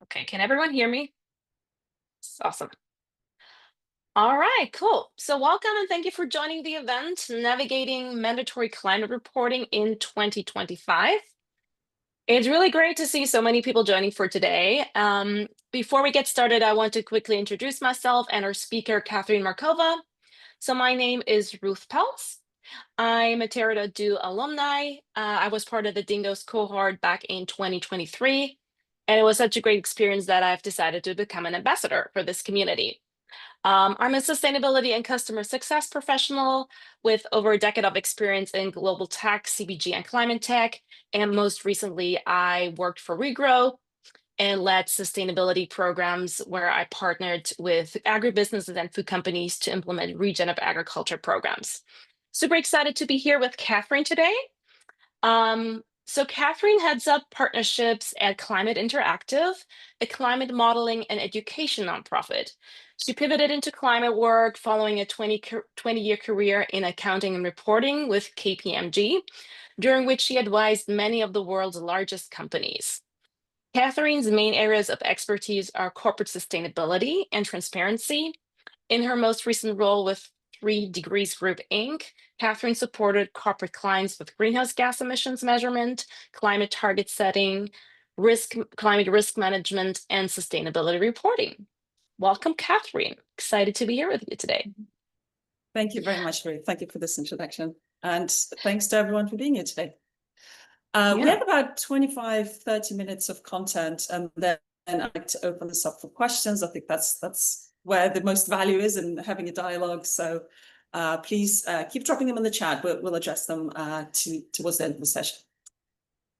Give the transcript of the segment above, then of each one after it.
Okay, can everyone hear me? Awesome. All right, cool. So welcome and thank you for joining the event, Navigating Mandatory Climate Reporting in 2025. It's really great to see so many people joining for today. Before we get started, I want to quickly introduce myself and our speaker, Katherine Markova. So my name is Ruth Peltz. I'm a Terra Do alumni. I was part of the Dingoes cohort back in 2023, and it was such a great experience that I've decided to become an ambassador for this community. I'm a sustainability and customer success professional with over a decade of experience in global tech, CPG, and climate tech. And most recently, I worked for Regrow and led sustainability programs where I partnered with agribusinesses and food companies to implement regenerative agriculture programs. Super excited to be here with Katherine today. So Katherine heads up partnerships at Climate Interactive, a climate modeling and education nonprofit. She pivoted into climate work following a 20-year career in accounting and reporting with KPMG, during which she advised many of the world's largest companies. Katherine's main areas of expertise are corporate sustainability and transparency. In her most recent role with 3 Degrees Group Inc., Katherine supported corporate clients with greenhouse gas emissions measurement, climate target setting, climate risk management, and sustainability reporting. Welcome, Katherine. Excited to be here with you today. Thank you very much, Ruth. Thank you for this introduction. And thanks to everyone for being here today. We have about 25, 30 minutes of content, and then I'd like to open this up for questions. I think that's where the most value is in having a dialogue. So please keep dropping them in the chat. We'll address them towards the end of the session.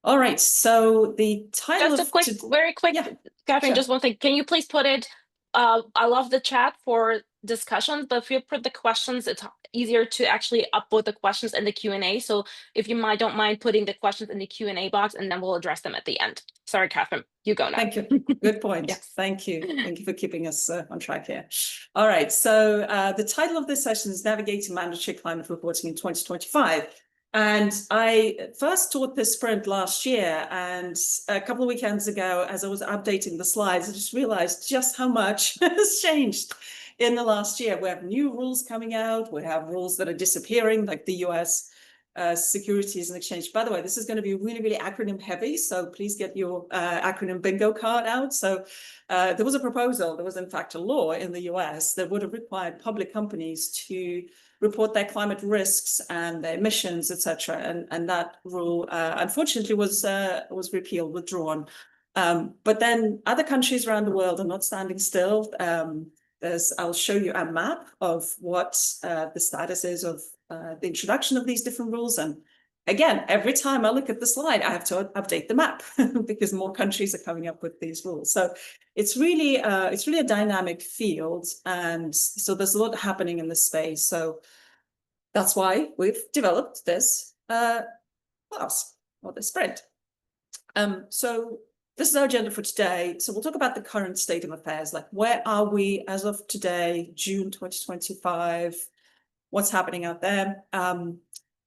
All right, so the title very quick, yeah, Katherine, sure. Just one thing. Can you please put it, I love the chat for discussions, but if you put the questions, it's easier to actually upload the questions in the Q&A. So if you don't mind putting the questions in the Q&A box, and then we'll address them at the end. Sorry, Katherine, you go now. Thank you. Good point. Yes. Thank you. Thank you for keeping us on track here. All right, so the title of this session is Navigating Mandatory Climate Reporting in 2025. And I first taught this sprint last year, and a couple of weekends ago, as I was updating the slides, I just realized just how much has changed in the last year. We have new rules coming out. We have rules that are disappearing, like the US Securities and Exchange. By the way, this is going to be really, really acronym heavy, so please get your acronym bingo card out. So there was a proposal, there was in fact a law in the US that would have required public companies to report their climate risks and their emissions, etc. And that rule, unfortunately, was repealed, withdrawn. But then other countries around the world are not standing still. I'll show you a map of what the status is of the introduction of these different rules. And again, every time I look at the slide, I have to update the map because more countries are coming up with these rules. So it's really a dynamic field, and so there's a lot happening in this space. So that's why we've developed this class or this sprint. So this is our agenda for today. So we'll talk about the current state of affairs, like where are we as of today, June 2025, what's happening out there.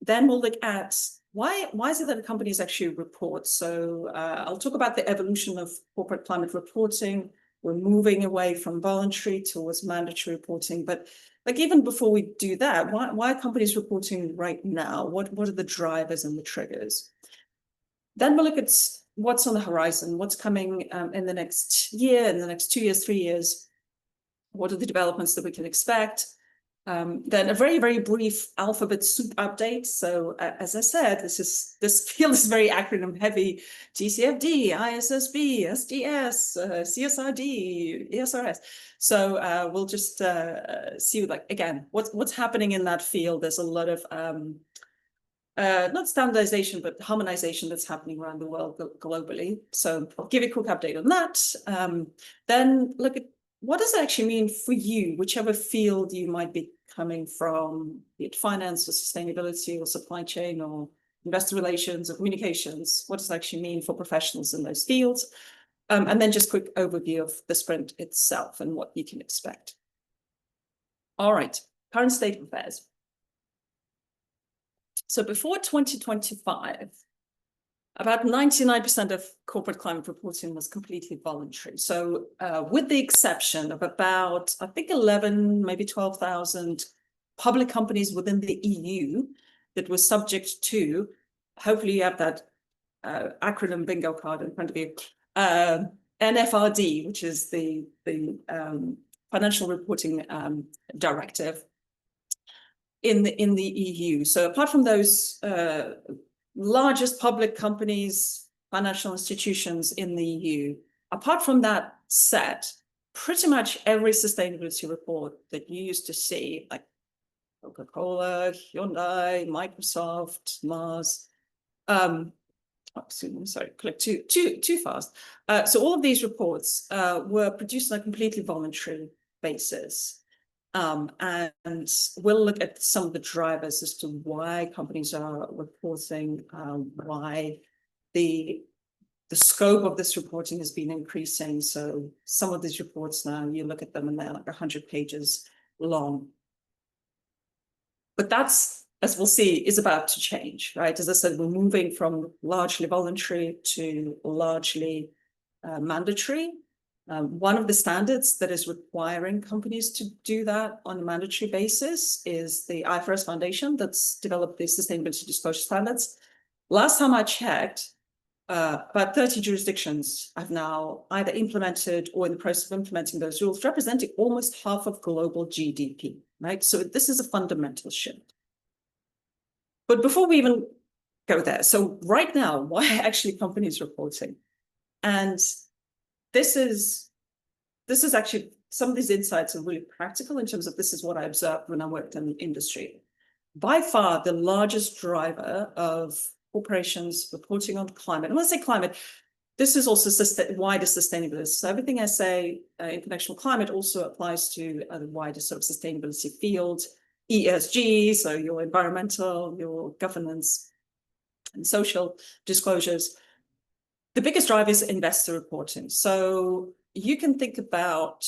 Then we'll look at why is it that companies actually report? So I'll talk about the evolution of corporate climate reporting. We're moving away from voluntary towards mandatory reporting. But like even before we do that, why are companies reporting right now? What are the drivers and the triggers? Then we'll look at what's on the horizon, what's coming in the next year, in the next 2 years, 3 years. What are the developments that we can expect? Then a very, very brief alphabet soup update. So as I said, this field is very acronym heavy: TCFD, ISSB, SDS, CSRD, IFRS. So we'll just see, like, again, what's happening in that field. There's a lot of not standardization, but harmonization that's happening around the world globally. So I'll give you a quick update on that. Then look at what does it actually mean for you, whichever field you might be coming from, be it finance or sustainability or supply chain or investor relations or communications. What does it actually mean for professionals in those fields? And then just quick overview of the sprint itself and what you can expect. All right, current state of affairs. So before 2025, about 99% of corporate climate reporting was completely voluntary. So with the exception of about, I think 11, maybe 12,000 public companies within the EU that were subject to, hopefully you have that acronym bingo card in front of you, NFRD, which is the financial reporting directive in the EU. So apart from those largest public companies, financial institutions in the EU, apart from that set, pretty much every sustainability report that you used to see, like Coca-Cola, Hyundai, Microsoft, Mars, sorry, click too fast. So all of these reports were produced on a completely voluntary basis. And we'll look at some of the drivers as to why companies are reporting, why the scope of this reporting has been increasing. So some of these reports now, you look at them and they're like 100 pages long. But that's, as we'll see, is about to change, right? As I said, we're moving from largely voluntary to largely mandatory. One of the standards that is requiring companies to do that on a mandatory basis is the IFRS Foundation that's developed the sustainability disclosure standards. Last time I checked, about 30 jurisdictions have now either implemented or in the process of implementing those rules, representing almost half of global GDP, right? So this is a fundamental shift. But before we even go there, so right now, why are actually companies reporting? And this is actually, some of these insights are really practical in terms of this is what I observed when I worked in the industry. By far, the largest driver of corporations reporting on climate, and when I say climate, this is also wider sustainability. So everything I say in connection with climate also applies to the wider sort of sustainability field, ESG, so your environmental, your governance, and social disclosures. The biggest driver is investor reporting. So you can think about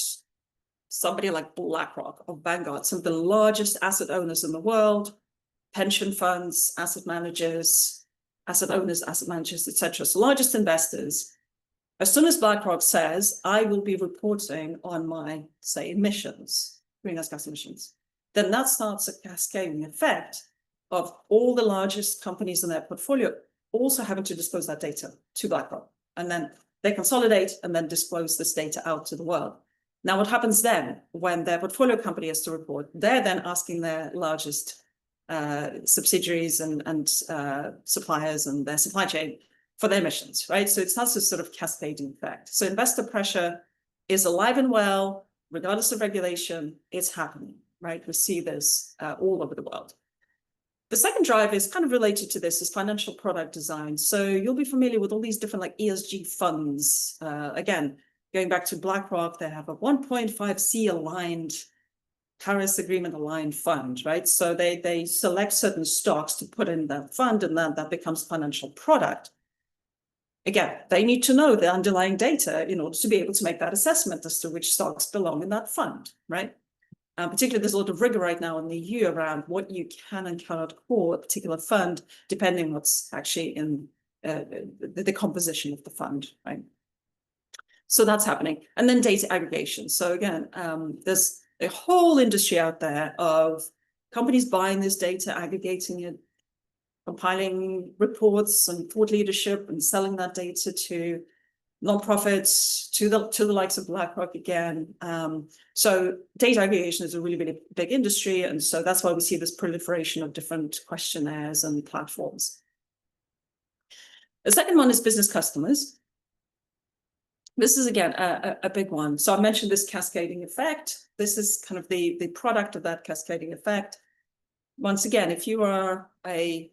somebody like BlackRock or Vanguard, some of the largest asset owners in the world, pension funds, asset managers, asset owners, asset managers, etc. So largest investors. As soon as BlackRock says, I will be reporting on my, say, emissions, greenhouse gas emissions, then that starts a cascading effect of all the largest companies in their portfolio also having to disclose that data to BlackRock. And then they consolidate and then disclose this data out to the world. Now, what happens then when their portfolio company has to report? They're then asking their largest subsidiaries and suppliers and their supply chain for their emissions, right? So it starts this sort of cascading effect. So investor pressure is alive and well, regardless of regulation, it's happening, right? We see this all over the world. The second drive is kind of related to this, is financial product design. So you'll be familiar with all these different like ESG funds. Again, going back to BlackRock, they have a 1.5C aligned, Paris Agreement aligned fund, right? So they select certain stocks to put in that fund, and that becomes financial product. Again, they need to know the underlying data in order to be able to make that assessment as to which stocks belong in that fund, right? Particularly, there's a lot of rigor right now in the EU around what you can and cannot call a particular fund, depending on what's actually in the composition of the fund, right? So that's happening. And then data aggregation. So again, there's a whole industry out there of companies buying this data, aggregating it, compiling reports and thought leadership and selling that data to nonprofits, to the likes of BlackRock again. So data aggregation is a really, really big industry. And so that's why we see this proliferation of different questionnaires and platforms. The second one is business customers. This is, again, a big one. So I mentioned this cascading effect. This is kind of the product of that cascading effect. Once again, if you are a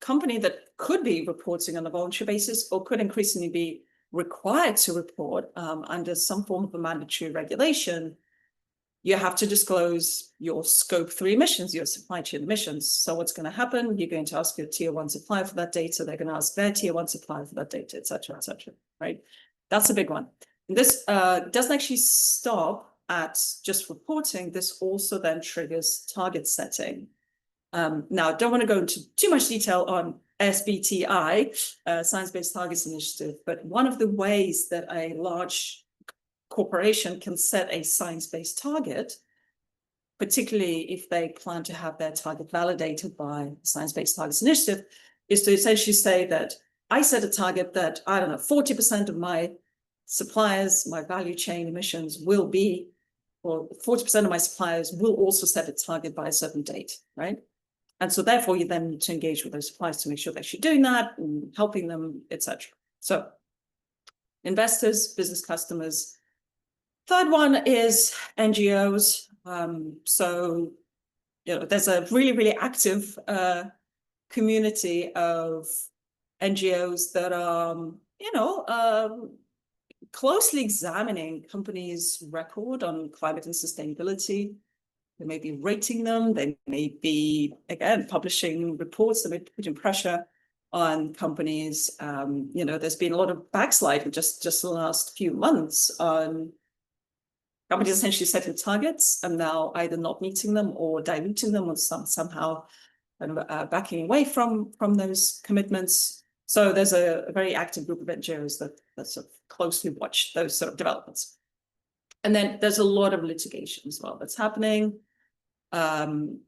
company that could be reporting on a voluntary basis or could increasingly be required to report under some form of a mandatory regulation, you have to disclose your scope 3 emissions, your supply chain emissions. So what's going to happen? You're going to ask your tier 1 supplier for that data. They're going to ask their tier 1 supplier for that data, et cetera, right? That's a big one. And this doesn't actually stop at just reporting. This also then triggers target setting. Now, I don't want to go into too much detail on SBTI, Science-Based Targets Initiative. But one of the ways that a large corporation can set a science-based target, particularly if they plan to have their target validated by the Science-Based Targets Initiative, is to essentially say that I set a target that, I don't know, 40% of my suppliers, my value chain emissions will be, or 40% of my suppliers will also set a target by a certain date, right? And so therefore you then need to engage with those suppliers to make sure they're actually doing that and helping them, etc. So investors, business customers. Third one is NGOs. So, there's a really, really active community of NGOs that are, closely examining companies' record on climate and sustainability. They may be rating them. They may be, again, publishing reports that may be putting pressure on companies. There's been a lot of backsliding just the last few months on companies essentially setting targets and now either not meeting them or diluting them or somehow backing away from those commitments. So there's a very active group of NGOs that sort of closely watch those sort of developments. And then there's a lot of litigation as well that's happening. An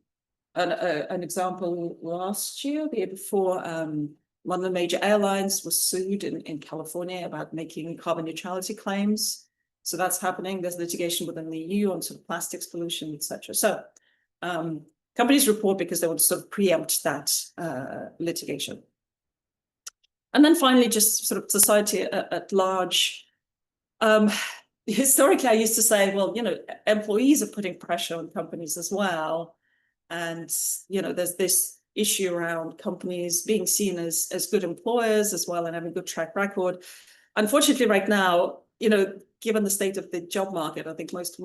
example last year, the year before, one of the major airlines was sued in California about making carbon neutrality claims. So that's happening. There's litigation within the EU on sort of plastics pollution, etc. So companies report because they want to sort of preempt that litigation. And then finally, just sort of society at large. Historically, I used to say, well, employees are putting pressure on companies as well. And, there's this issue around companies being seen as good employers as well and having a good track record. Unfortunately, right now, given the state of the job market, I think most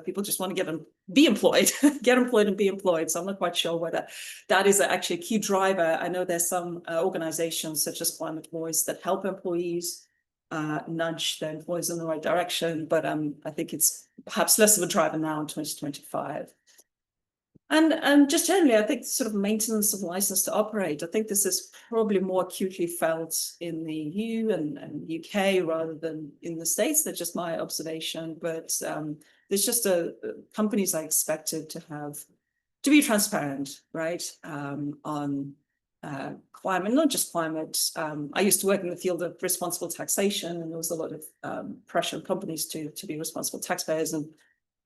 people just want to be employed, get employed and be employed. So I'm not quite sure whether that is actually a key driver. I know there's some organizations such as Climate Voice that help employees nudge their employees in the right direction, but I think it's perhaps less of a driver now in 2025. And just generally, I think sort of maintenance of license to operate, I think this is probably more acutely felt in the EU and UK rather than in the States. That's just my observation. But there's just companies are expected to be transparent, right, on climate, not just climate. I used to work in the field of responsible taxation, and there was a lot of pressure on companies to be responsible taxpayers and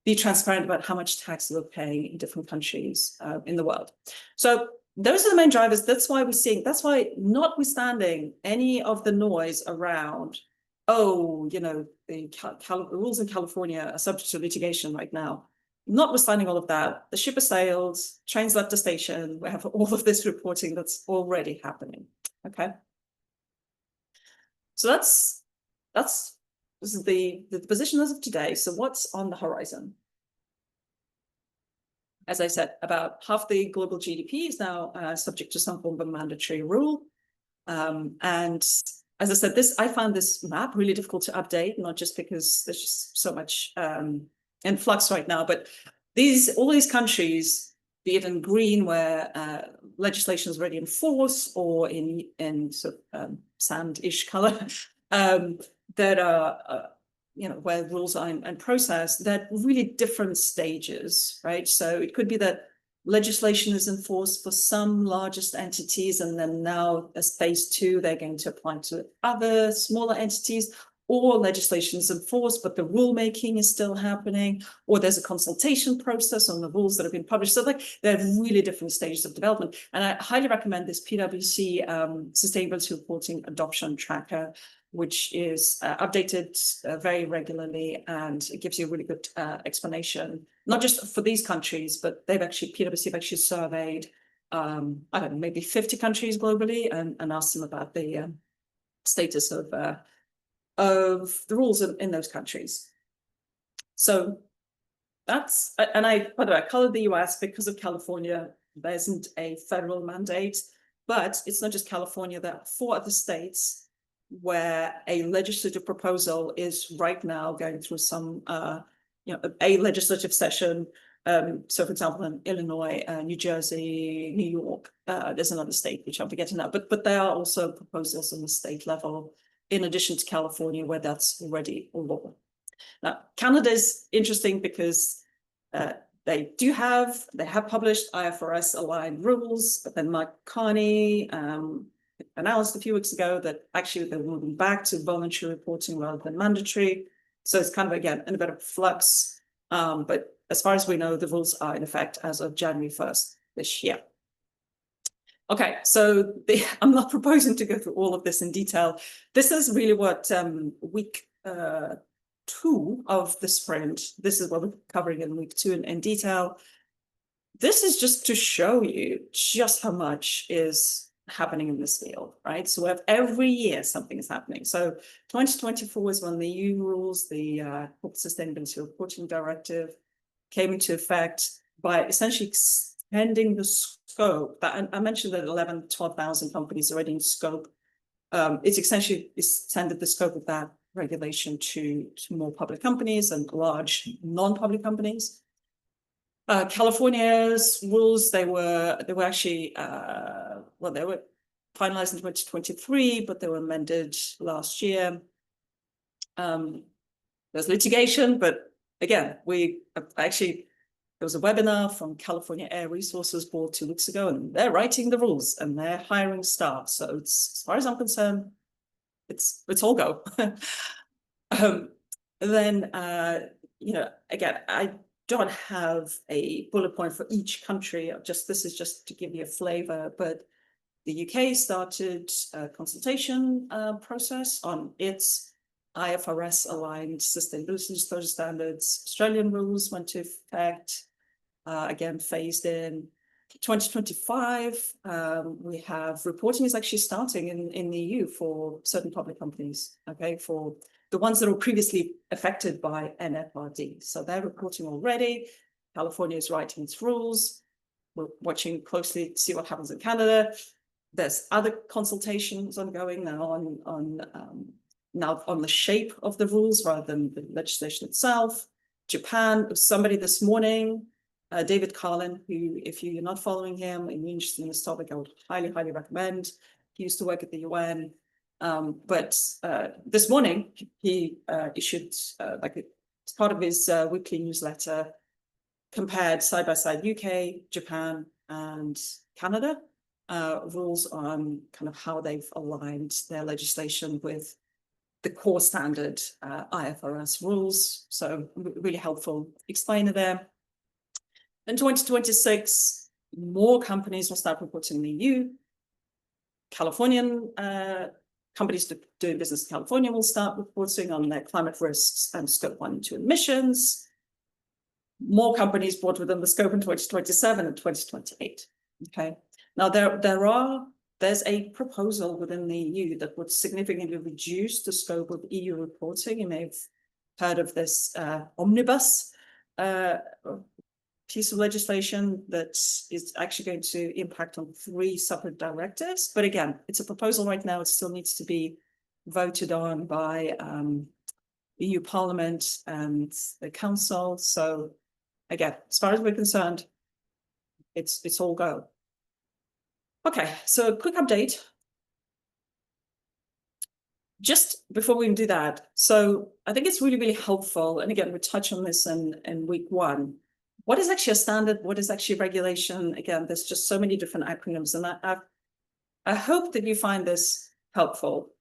be transparent about how much tax they're paying in different countries in the world. So those are the main drivers. That's why notwithstanding any of the noise around, the rules in California are subject to litigation right now. Notwithstanding all of that, the ship has sailed, trains left the station. We have all of this reporting that's already happening. Okay. So this is the position as of today. So what's on the horizon? As I said, about half the global GDP is now subject to some form of a mandatory rule. And as I said, I found this map really difficult to update, not just because there's just so much in flux right now, but all these countries, be it in green where legislation is already in force, or in sort of sand-ish color, that are where rules are in process, that really different stages, right? So it could be that legislation is in force for some largest entities, and then now as phase 2, they're going to apply to other smaller entities, or legislation is in force, but the rulemaking is still happening, or there's a consultation process on the rules that have been published. So they're really different stages of development. And I highly recommend this PwC Sustainability Reporting Adoption Tracker, which is updated very regularly, and it gives you a really good explanation, not just for these countries, but PwC have actually surveyed, I don't know, maybe 50 countries globally and asked them about the status of the rules in those countries. So that's, and by the way, I colored the US because of California. There isn't a federal mandate, but it's not just California. There are 4 other states where a legislative proposal is right now going through some, a legislative session So, for example, in Illinois, New Jersey, New York, there's another state which I'm forgetting now, but there are also proposals on the state level, in addition to California, where that's already a law. Now, Canada is interesting because they have published IFRS aligned rules, but then Mike Carney announced a few weeks ago that actually they're moving back to voluntary reporting rather than mandatory. So it's kind of, again, in a bit of flux. But as far as we know, the rules are in effect as of January 1st this year. Okay, so I'm not proposing to go through all of this in detail. This is really what week 2 of the sprint, this is what we're covering in week 2 in detail. This is just to show you just how much is happening in this field, right? So we have every year something is happening. So 2024 is when the EU rules, the Corporate Sustainability Reporting Directive, came into effect by essentially extending the scope. That I mentioned that 12,000 companies already in scope. It's essentially extended the scope of that regulation to more public companies and large non-public companies. California's rules, they were actually they were finalized in 2023, but they were amended last year. There's litigation, but again, there was a webinar from California Air Resources Board 2 weeks ago, and they're writing the rules and they're hiring staff. So it's, as far as I'm concerned, it's all go. Then again, I don't have a bullet point for each country. This is just to give you a flavor, but the UK started a consultation process on its IFRS aligned sustainability disclosure standards. Australian rules went to effect, again, phased in. 2025, we have reporting is actually starting in the EU for certain public companies, okay, for the ones that were previously affected by NFRD. So they're reporting already. California is writing its rules. We're watching closely to see what happens in Canada. There's other consultations ongoing now on the shape of the rules rather than the legislation itself. Japan, somebody this morning, David Carlin, who, if you're not following him and you're interested in this topic, I would highly, highly recommend. He used to work at the UN. But this morning, he issued, as part of his weekly newsletter, compared side by side UK, Japan, and Canada rules on kind of how they've aligned their legislation with the core standard IFRS rules. So really helpful explainer there. In 2026, more companies will start reporting in the EU. Californian companies doing business in California will start reporting on their climate risks and scope 1 and 2 emissions. More companies brought within the scope in 2027 and 2028. Okay. Now there's a proposal within the EU that would significantly reduce the scope of EU reporting. You may have heard of this omnibus piece of legislation that is actually going to impact on 3 separate directives. But again, it's a proposal right now. It still needs to be voted on by EU Parliament and the Council. So again, as far as we're concerned, it's all go. Okay, so a quick update. Just before we do that, so I think it's really, really helpful. And again, we touch on this in week 1. What is actually a standard? What is actually regulation? Again, there's just so many different acronyms, and I hope that you find this helpful.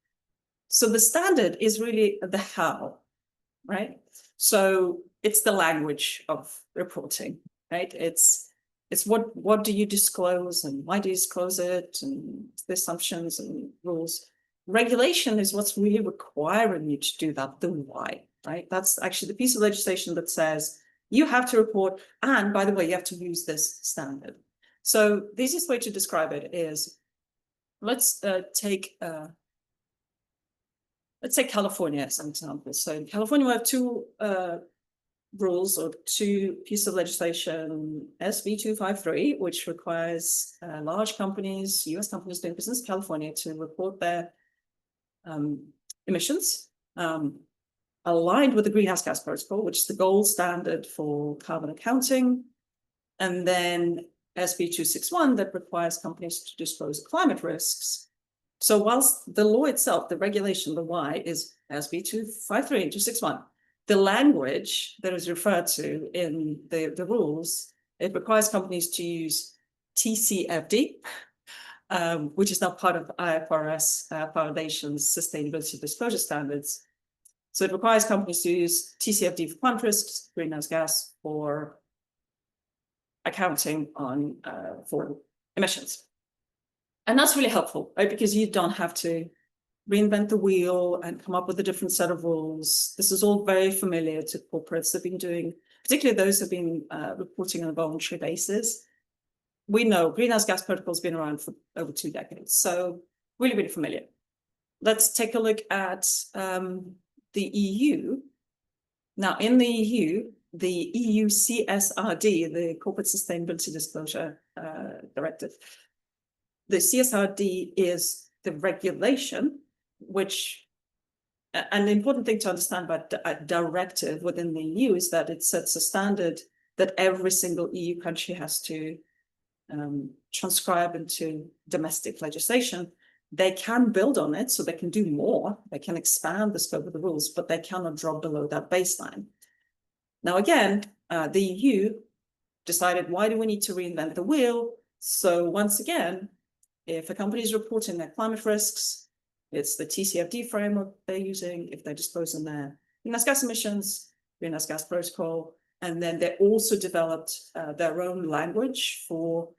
So the standard is really the how, right? So it's the language of reporting, right? It's what do you disclose and why do you disclose it, and the assumptions and rules. Regulation is what's really requiring you to do that, the why, right? That's actually the piece of legislation that says you have to report, and by the way, you have to use this standard. So the easiest way to describe it is, let's take let's say California as an example. So in California, we have 2 rules or 2 pieces of legislation, SB 253, which requires large companies, US companies doing business in California, to report their emissions aligned with the greenhouse gas protocol, which is the gold standard for carbon accounting. and then SB 261 that requires companies to disclose climate risks. So whilst the law itself, the regulation, the Y, is SB 253 and 261, the language that is referred to in the rules, it requires companies to use TCFD, which is now part of IFRS Foundation's Sustainability Disclosure Standards. So it requires companies to use TCFD for climate risks, greenhouse gas, for accounting on for emissions. And that's really helpful, right? Because you don't have to reinvent the wheel and come up with a different set of rules. This is all very familiar to corporates that have been doing, particularly those who have been reporting on a voluntary basis. We know greenhouse gas protocol has been around for over 2 decades, so really, really familiar. Let's take a look at the EU. Now, in the EU CSRD, the Corporate Sustainability Disclosure Directive, the CSRD is the regulation, which, and the important thing to understand about a directive within the EU is that it sets a standard that every single EU country has to transcribe into domestic legislation. They can build on it, so they can do more, they can expand the scope of the rules, but they cannot drop below that baseline. Now, again, the EU decided, why do we need to reinvent the wheel? So once again, if a company is reporting their climate risks, it's the TCFD framework they're using. If they're disclosing their greenhouse gas emissions, greenhouse gas protocol, and then they also developed their own language for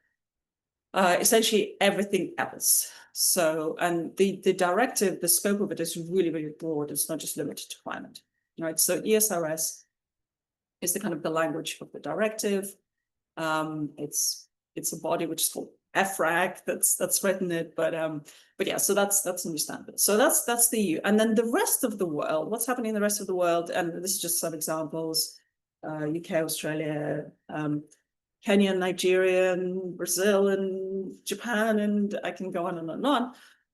essentially everything else. So, and the directive, the scope of it is really, really broad. It's not just limited to climate, right? So IFRS is the kind of the language of the directive. It's a body which is called IFRS that's written it, but yeah, so that's a new standard. So that's the EU, and then the rest of the world. What's happening in the rest of the world? And this is just some examples: UK, Australia, Kenya, Nigeria, and Brazil, and Japan, and I can go on and on and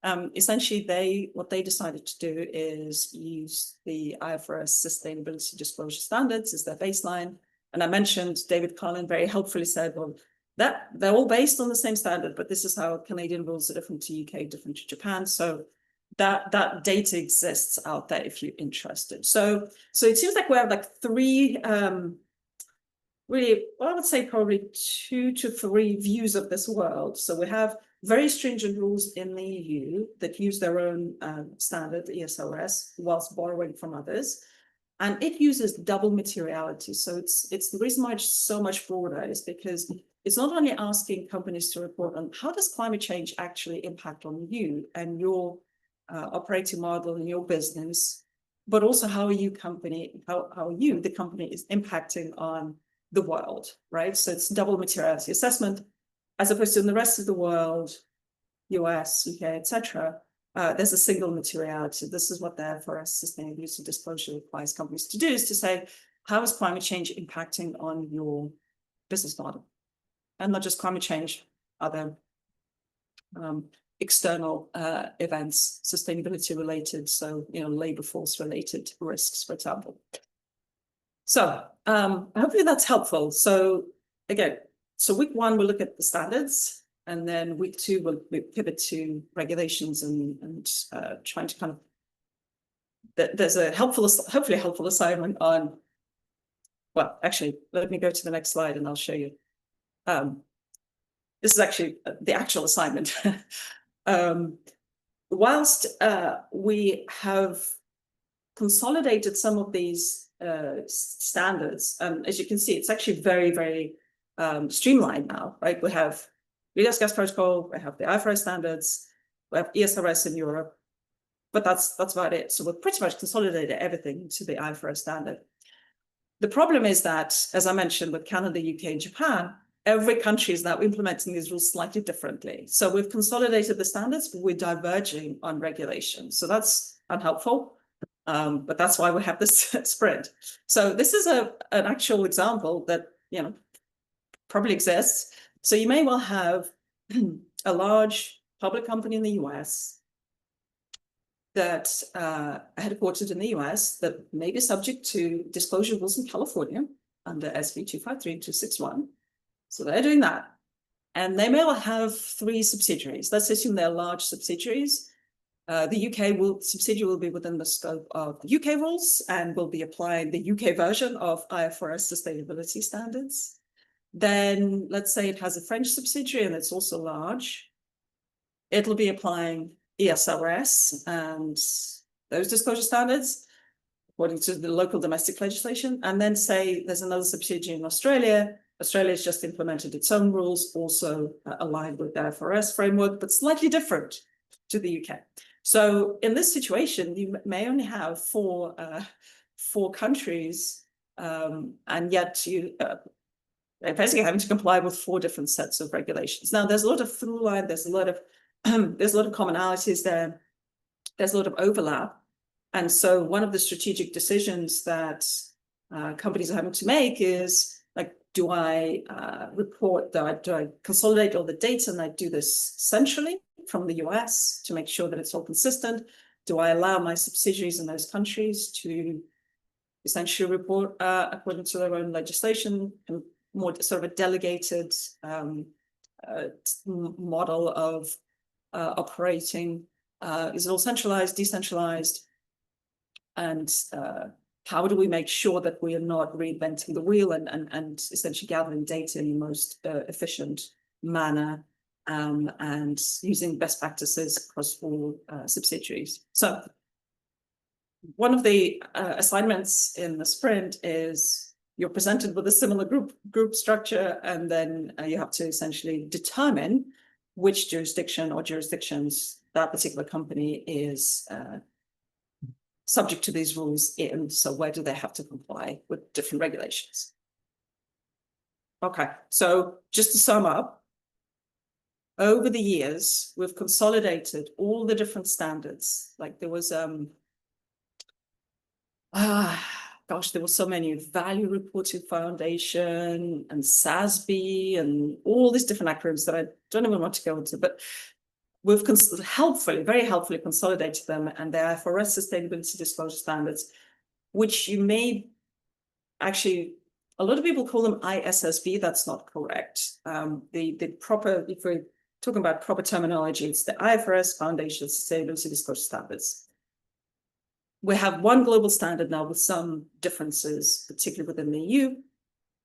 on. Essentially, what they decided to do is use the IFRS Sustainability Disclosure Standards as their baseline. And I mentioned David Carlin very helpfully said, well, that they're all based on the same standard, but this is how Canadian rules are different to UK, different to Japan. So that data exists out there if you're interested. So it seems like we have like three really, well, I would say probably 2 to 3 views of this world. So we have very stringent rules in the EU that use their own standard, ESRS, whilst borrowing from others. And it uses double materiality. So it's the reason why it's so much broader is because it's not only asking companies to report on how does climate change actually impact on you and your operating model and your business, but also how are you, the company, is impacting on the world, right? So it's double materiality assessment, as opposed to in the rest of the world, US, UK, etc. There's a single materiality. This is what the IFRS Sustainability Disclosure requires companies to do, is to say, how is climate change impacting on your business model? And not just climate change, other external events, sustainability related, so, labor force related risks, for example. So hopefully that's helpful. So again, so week 1, we'll look at the standards, and then week 2, we'll pivot to regulations and trying to kind of, there's a hopefully helpful assignment on, well, actually, let me go to the next slide and I'll show you. This is actually the actual assignment. Whilst we have consolidated some of these standards, as you can see, it's actually very, very streamlined now, right? We have greenhouse gas protocol, we have the IFRS standards, we have ESRS in Europe, but that's about it. So we've pretty much consolidated everything to the IFRS standard. The problem is that, as I mentioned, with Canada, UK, and Japan, every country is now implementing these rules slightly differently. So we've consolidated the standards, but we're diverging on regulation. So that's unhelpful. But that's why we have this sprint. So this is an actual example that, probably exists. So you may well have a large public company in the US that headquartered in the US that may be subject to disclosure rules in California under SB 253 and 261. So they're doing that. And they may well have 3 subsidiaries. Let's assume they're large subsidiaries. The UK subsidiary will be within the scope of the UK rules and will be applying the UK version of IFRS sustainability standards. Then let's say it has a French subsidiary and it's also large. It'll be applying ESRS and those disclosure standards according to the local domestic legislation. And then say there's another subsidiary in Australia. Australia has just implemented its own rules, also aligned with the IFRS framework, but slightly different to the UK. So in this situation, you may only have four countries, and yet you basically having to comply with 4 different sets of regulations. Now, there's a lot of through line, there's a lot of commonalities there, there's a lot of overlap. And so one of the strategic decisions that companies are having to make is, like, do I report, do I consolidate all the data and I do this centrally from the US to make sure that it's all consistent? Do I allow my subsidiaries in those countries to essentially report according to their own legislation, and more sort of a delegated model of operating? Is it all centralized, decentralized? And how do we make sure that we are not reinventing the wheel and essentially gathering data in the most efficient manner, and using best practices across all subsidiaries? So one of the assignments in the sprint is you're presented with a similar group structure, and then you have to essentially determine which jurisdiction or jurisdictions that particular company is subject to these rules in. So where do they have to comply with different regulations? Okay, so just to sum up, over the years, we've consolidated all the different standards. Like there was, gosh, there were so many: Value Reporting Foundation and SASB and all these different acronyms that I don't even want to go into, but we've very helpfully consolidated them, and the IFRS sustainability disclosure standards, which you may actually, a lot of people call them ISSB. That's not correct. The proper, if we're talking about proper terminology, it's the IFRS Foundation Sustainability Disclosure Standards. We have one global standard now with some differences, particularly within the EU.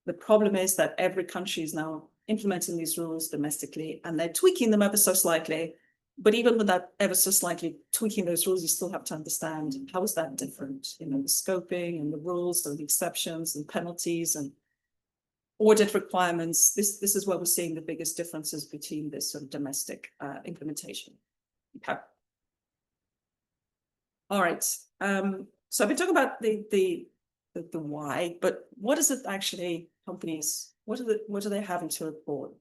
The problem is that every country is now implementing these rules domestically, and they're tweaking them ever so slightly. But even with that ever so slightly tweaking those rules, you still have to understand how is that different, the scoping and the rules and the exceptions and penalties and audit requirements. This is where we're seeing the biggest differences between this sort of domestic implementation. Okay. All right. So I've been talking about the why, but what is it actually companies, what are they having to report?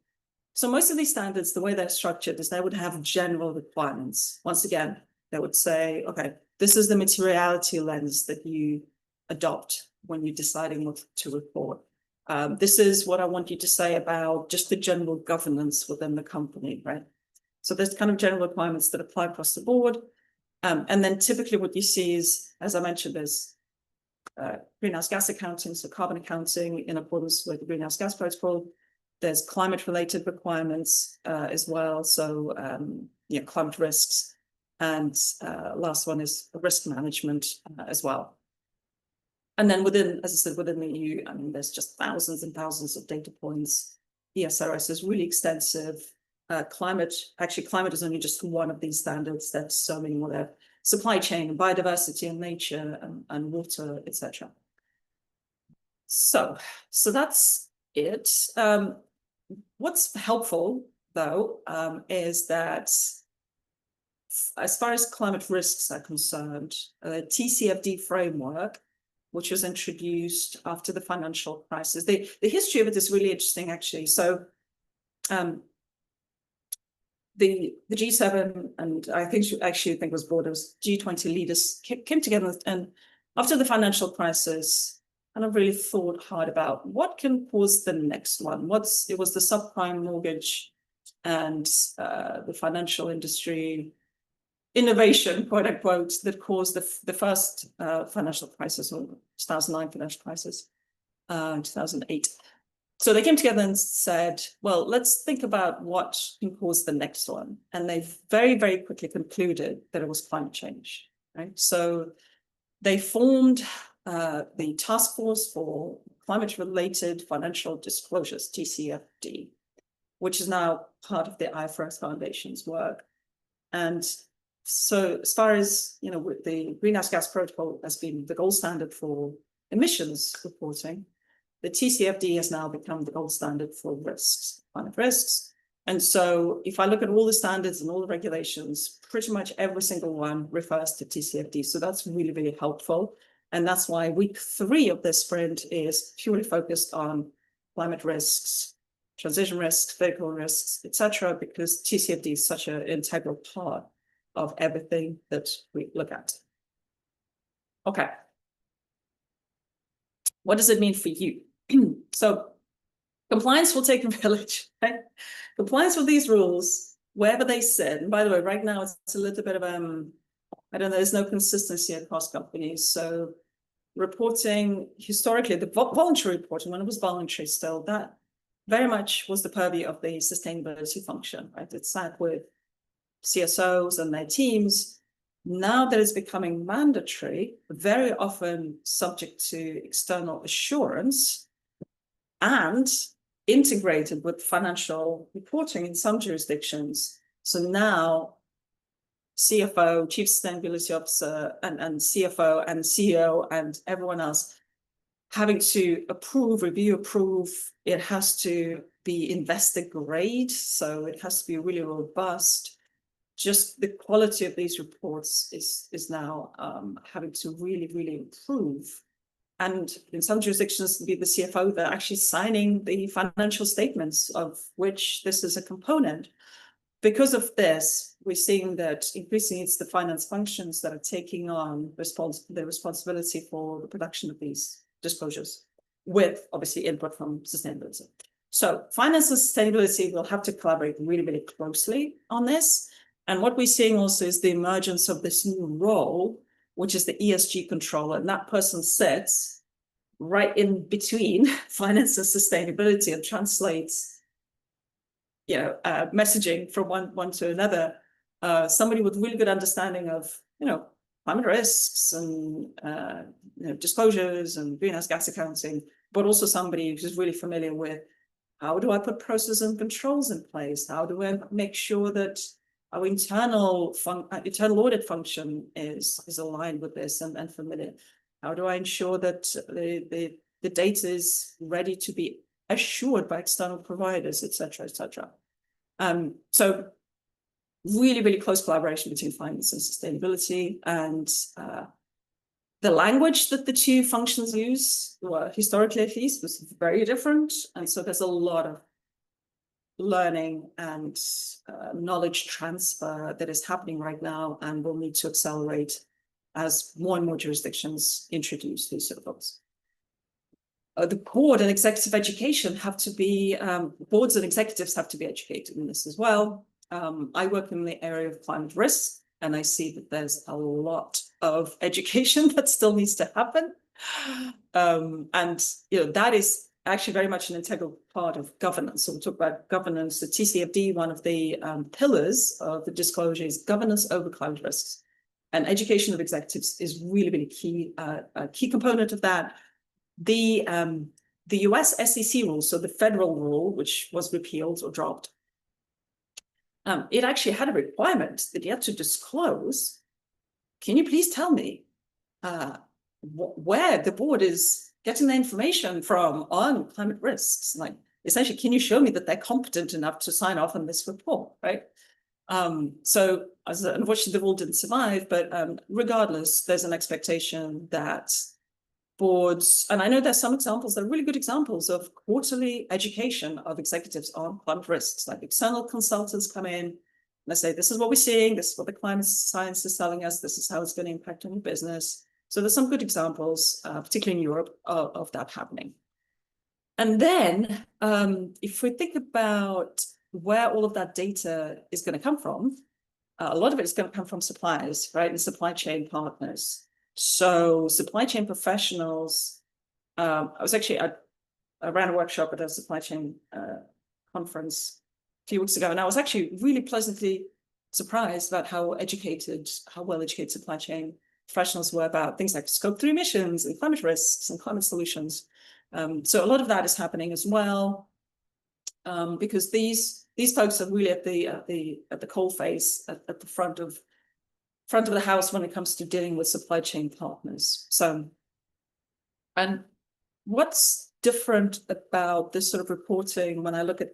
So most of these standards, the way they're structured is they would have general requirements. Once again, they would say, okay, this is the materiality lens that you adopt when you're deciding what to report. This is what I want you to say about just the general governance within the company, right? So there's kind of general requirements that apply across the board. And then typically what you see is, as I mentioned, there's greenhouse gas accounting, so carbon accounting in accordance with the Greenhouse Gas Protocol. There's climate-related requirements as well, so climate risks, and last one is risk management as well. And then within, as I said, within the EU, I mean, there's just thousands and thousands of data points. ESRS is really extensive. Climate is only just one of these standards. There's so many more there: supply chain, and biodiversity, and nature, and water, etc. So that's it. What's helpful, though, is that as far as climate risks are concerned, the TCFD framework, which was introduced after the financial crisis, the history of it is really interesting, actually. So the G7, and I think it was board, it was G20 leaders came together, and after the financial crisis, and I've really thought hard about what can cause the next one. It was the subprime mortgage and the financial industry innovation, quote unquote, that caused the first financial crisis, or 2009 financial crisis, 2008. So they came together and said, well, let's think about what can cause the next one. And they very, very quickly concluded that it was climate change, right? So they formed the Task Force for Climate-Related Financial Disclosures, TCFD, which is now part of the IFRS Foundation's work. And so as far as, the Greenhouse Gas Protocol has been the gold standard for emissions reporting, the TCFD has now become the gold standard for risks, climate risks. And so if I look at all the standards and all the regulations, pretty much every single one refers to TCFD. So that's really, really helpful. And that's why week 3 of this sprint is purely focused on climate risks, transition risks, vehicle risks, etc., because TCFD is such an integral part of everything that we look at. Okay. What does it mean for you? So compliance will take a village, right? Compliance with these rules, wherever they sit. And by the way, right now it's a little bit of I don't know, there's no consistency across companies. So reporting historically, the voluntary reporting, when it was voluntary still, that very much was the purview of the sustainability function, right? It sat with CSOs and their teams. Now that it's becoming mandatory, very often subject to external assurance and integrated with financial reporting in some jurisdictions. So now CFO, Chief Sustainability Officer, and CFO and CEO and everyone else having to review, approve. It has to be investor grade, so it has to be really robust. Just the quality of these reports is now having to really, really improve. And in some jurisdictions, to be the CFO, they're actually signing the financial statements, of which this is a component. Because of this, we're seeing that increasingly it's the finance functions that are taking on the responsibility for the production of these disclosures, with obviously input from sustainability. So finance and sustainability will have to collaborate really, really closely on this. And what we're seeing also is the emergence of this new role, which is the ESG controller. And that person sits right in between finance and sustainability and translates messaging from one to another. Somebody with really good understanding of, climate risks and disclosures and greenhouse gas accounting, but also somebody who's really familiar with how do I put processes and controls in place? How do I make sure that our internal audit function is aligned with this and familiar? How do I ensure that the data is ready to be assured by external providers, et cetera, et cetera? So really, really close collaboration between finance and sustainability, and the language that the two functions use, well, historically at least, was very different. And so there's a lot of learning and knowledge transfer that is happening right now, and will need to accelerate as more and more jurisdictions introduce these sort of books. The board and executive education have to be, boards and executives have to be educated in this as well. I work in the area of climate risk, and I see that there's a lot of education that still needs to happen. And that is actually very much an integral part of governance. So we'll talk about governance. The TCFD, one of the pillars of the disclosure, is governance over climate risks. And education of executives is really, really key, a key component of that. The US SEC rule, so the federal rule, which was repealed or dropped, it actually had a requirement that you had to disclose. Can you please tell me where the board is getting the information from on climate risks? Like, essentially, can you show me that they're competent enough to sign off on this report, right? So unfortunately, the rule didn't survive, but regardless, there's an expectation that boards, and I know there's some examples, there are really good examples of quarterly education of executives on climate risks. Like external consultants come in and they say, this is what we're seeing, this is what the climate science is telling us, this is how it's going to impact on your business. So there's some good examples, particularly in Europe, of that happening. And then if we think about where all of that data is going to come from, a lot of it is going to come from suppliers, right, and supply chain partners. So supply chain professionals, I was actually, ran a workshop at a supply chain conference a few weeks ago, and I was actually really pleasantly surprised about how well educated supply chain professionals were about things like Scope 3 emissions and climate risks and climate solutions. So a lot of that is happening as well, because these folks are really at the coal face, at the front of the house when it comes to dealing with supply chain partners. So, and what's different about this sort of reporting when I look at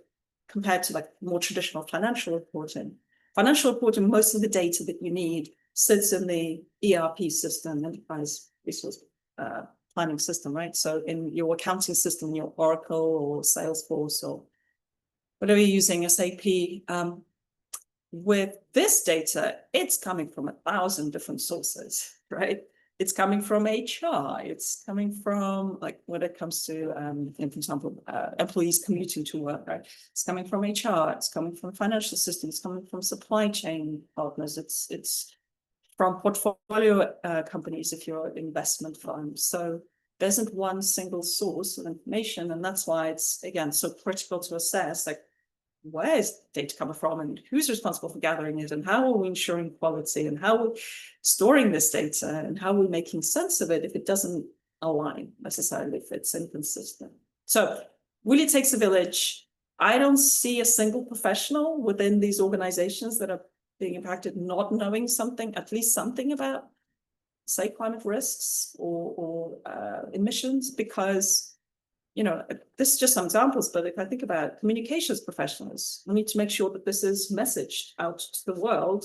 compared to like more traditional financial reporting? Financial reporting, most of the data that you need sits in the ERP system, enterprise resource planning system, right? So in your accounting system, your Oracle or Salesforce or whatever you're using, SAP. With this data, it's coming from 1,000 different sources, right? It's coming from HR. It's coming from, like, when it comes to, for example, employees commuting to work, right? It's coming from HR. It's coming from financial systems. It's coming from supply chain partners. It's from portfolio companies if you're investment firms. So there isn't one single source of information, and that's why it's, again, so critical to assess, like, where is data coming from and who's responsible for gathering it, and how are we ensuring quality, and how we're storing this data, and how we're making sense of it if it doesn't align necessarily, if it's inconsistent. So really takes a village. I don't see a single professional within these organizations that are being impacted not knowing something, at least something about, say, climate risks or emissions, because, you know, this is just some examples, but if I think about communications professionals, we need to make sure that this is messaged out to the world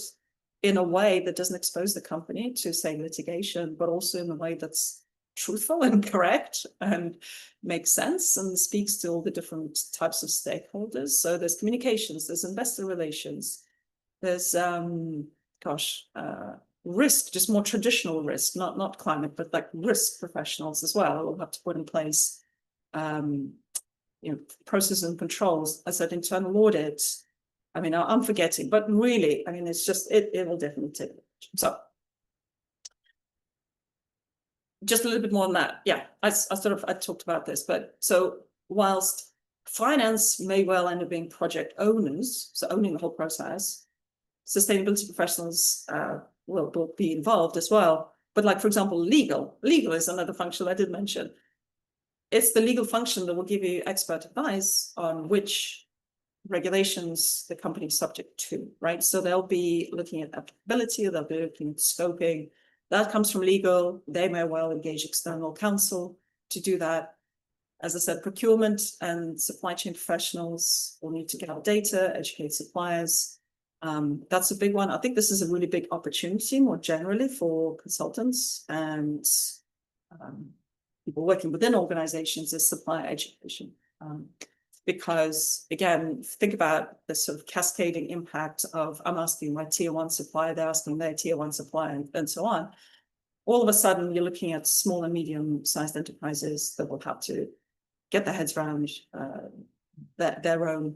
in a way that doesn't expose the company to, say, litigation, but also in a way that's truthful and correct and makes sense and speaks to all the different types of stakeholders. So there's communications, there's investor relations, there's, risk, just more traditional risk, not climate, but like risk professionals as well. We'll have to put in place processes and controls. I said internal audit. I mean, I'm forgetting, but really, I mean, it's just, it will definitely take it. So just a little bit more on that. Yeah, I talked about this, but so whilst finance may well end up being project owners, so owning the whole process, sustainability professionals will be involved as well. But like, for example, legal is another function I did mention. It's the legal function that will give you expert advice on which regulations the company is subject to, right? So they'll be looking at applicability, they'll be looking at scoping. That comes from legal. They may well engage external counsel to do that. As I said, procurement and supply chain professionals will need to get our data, educate suppliers. That's a big one. I think this is a really big opportunity more generally for consultants and people working within organizations, is supplier education. Because again, think about the sort of cascading impact of, I'm asking my tier one supplier, they're asking their tier one supplier, and so on. All of a sudden, you're looking at small and medium-sized enterprises that will have to get their heads around their own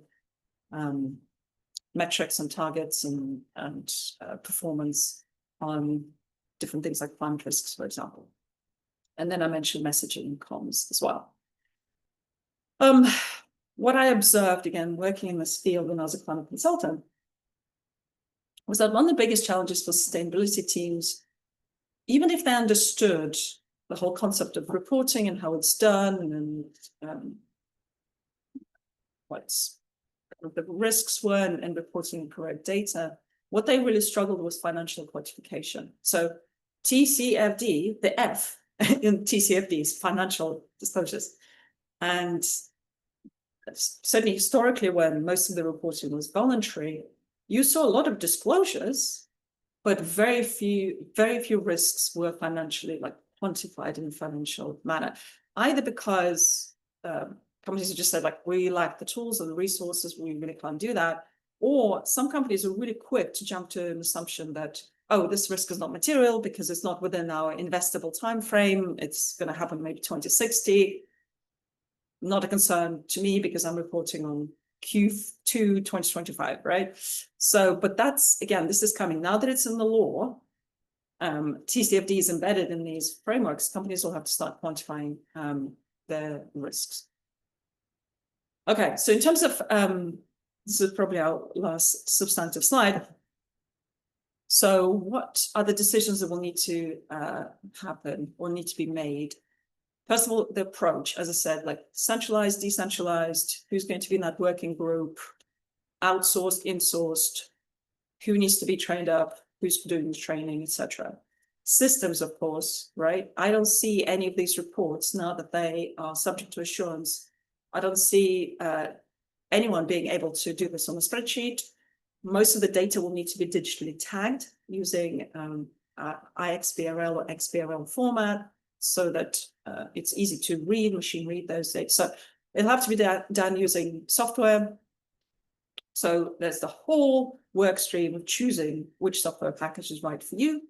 metrics and targets and performance on different things like climate risks, for example. And then I mentioned messaging and comms as well. What I observed, again, working in this field when I was a climate consultant, was that one of the biggest challenges for sustainability teams, even if they understood the whole concept of reporting and how it's done and what the risks were and reporting correct data, what they really struggled was financial quantification. So TCFD, the F in TCFD is financial disclosures. And certainly historically, when most of the reporting was voluntary, you saw a lot of disclosures, but very few risks were financially quantified in a financial manner, either because companies have just said, like, we lack the tools or the resources, we really can't do that. Or some companies are really quick to jump to an assumption that, oh, this risk is not material because it's not within our investable time frame. It's going to happen maybe 2060. Not a concern to me because I'm reporting on Q2 2025, right? So, but that's, again, this is coming. Now that it's in the law, TCFD is embedded in these frameworks, companies will have to start quantifying their risks. Okay, so in terms of, this is probably our last substantive slide. So what are the decisions that will need to happen or need to be made? First of all, the approach, as I said, like centralized, decentralized, who's going to be in that working group, outsourced, insourced, who needs to be trained up, who's doing the training, etc. Systems, of course, right? I don't see any of these reports now that they are subject to assurance. I don't see anyone being able to do this on a spreadsheet. Most of the data will need to be digitally tagged using IXBRL or XBRL format so that it's easy to read, machine read those data. So it'll have to be done using software. So there's the whole work stream of choosing which software package is right for you.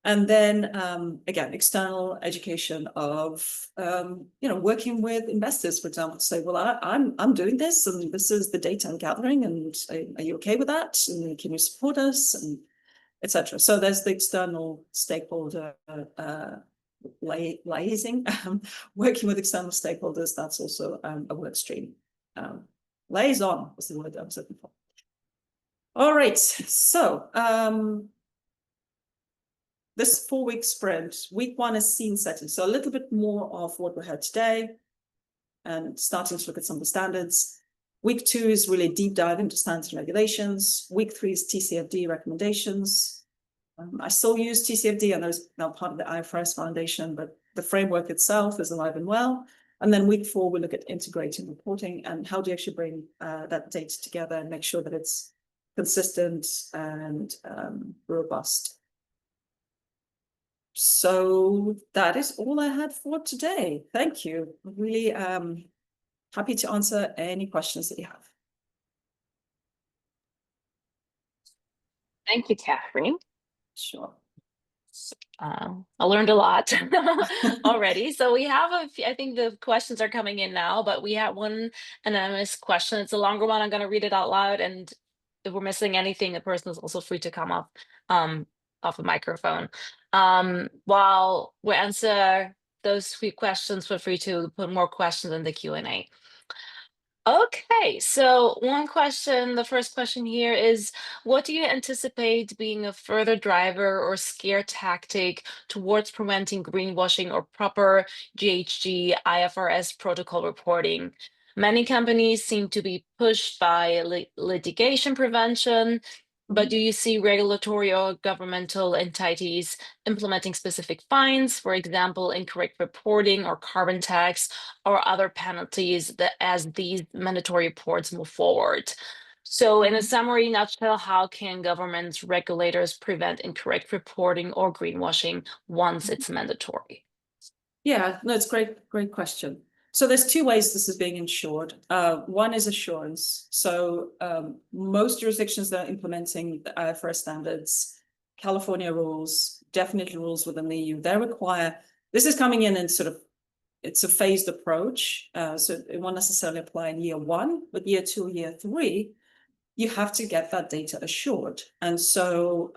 And then, again, external education of, working with investors, for example, to say, well, I'm doing this, and this is the data I'm gathering, and are you okay with that? And can you support us, and etc. So there's the external stakeholder liaising, working with external stakeholders. That's also a work stream. Liaison was the word I was looking for. All right, so this 4-week sprint, week 1 is scene setting. So a little bit more of what we heard today and starting to look at some of the standards. Week 2 is really a deep dive into standards and regulations. Week 3 is TCFD recommendations. I still use TCFD, and those now part of the IFRS Foundation, but the framework itself is alive and well. And then week 4, we look at integrating reporting and how do you actually bring that data together and make sure that it's consistent and robust. So that is all I had for today. Thank you. Really happy to answer any questions that you have. Thank you, Katherine. Sure. I learned a lot already. So we have a few, I think the questions are coming in now, but we have one anonymous question. It's a longer one. I'm going to read it out loud. And if we're missing anything, the person is also free to come off a microphone. While we answer those few questions, feel free to put more questions in the Q&A. Okay, so one question, the first question here is, what do you anticipate being a further driver or scare tactic towards preventing greenwashing or proper GHG IFRS protocol reporting? Many companies seem to be pushed by litigation prevention, but do you see regulatory or governmental entities implementing specific fines, for example, incorrect reporting or carbon tax or other penalties that as these mandatory reports move forward? So in a summary nutshell, how can governments, regulators prevent incorrect reporting or greenwashing once it's mandatory? Yeah, no, it's great question. So there's 2 ways this is being ensured. One is assurance. So most jurisdictions that are implementing the IFRS standards, California rules, definitely rules within the EU, they require, this is coming in sort of, it's a phased approach. So it won't necessarily apply in year 1, but year 2, year 3, you have to get that data assured. And so,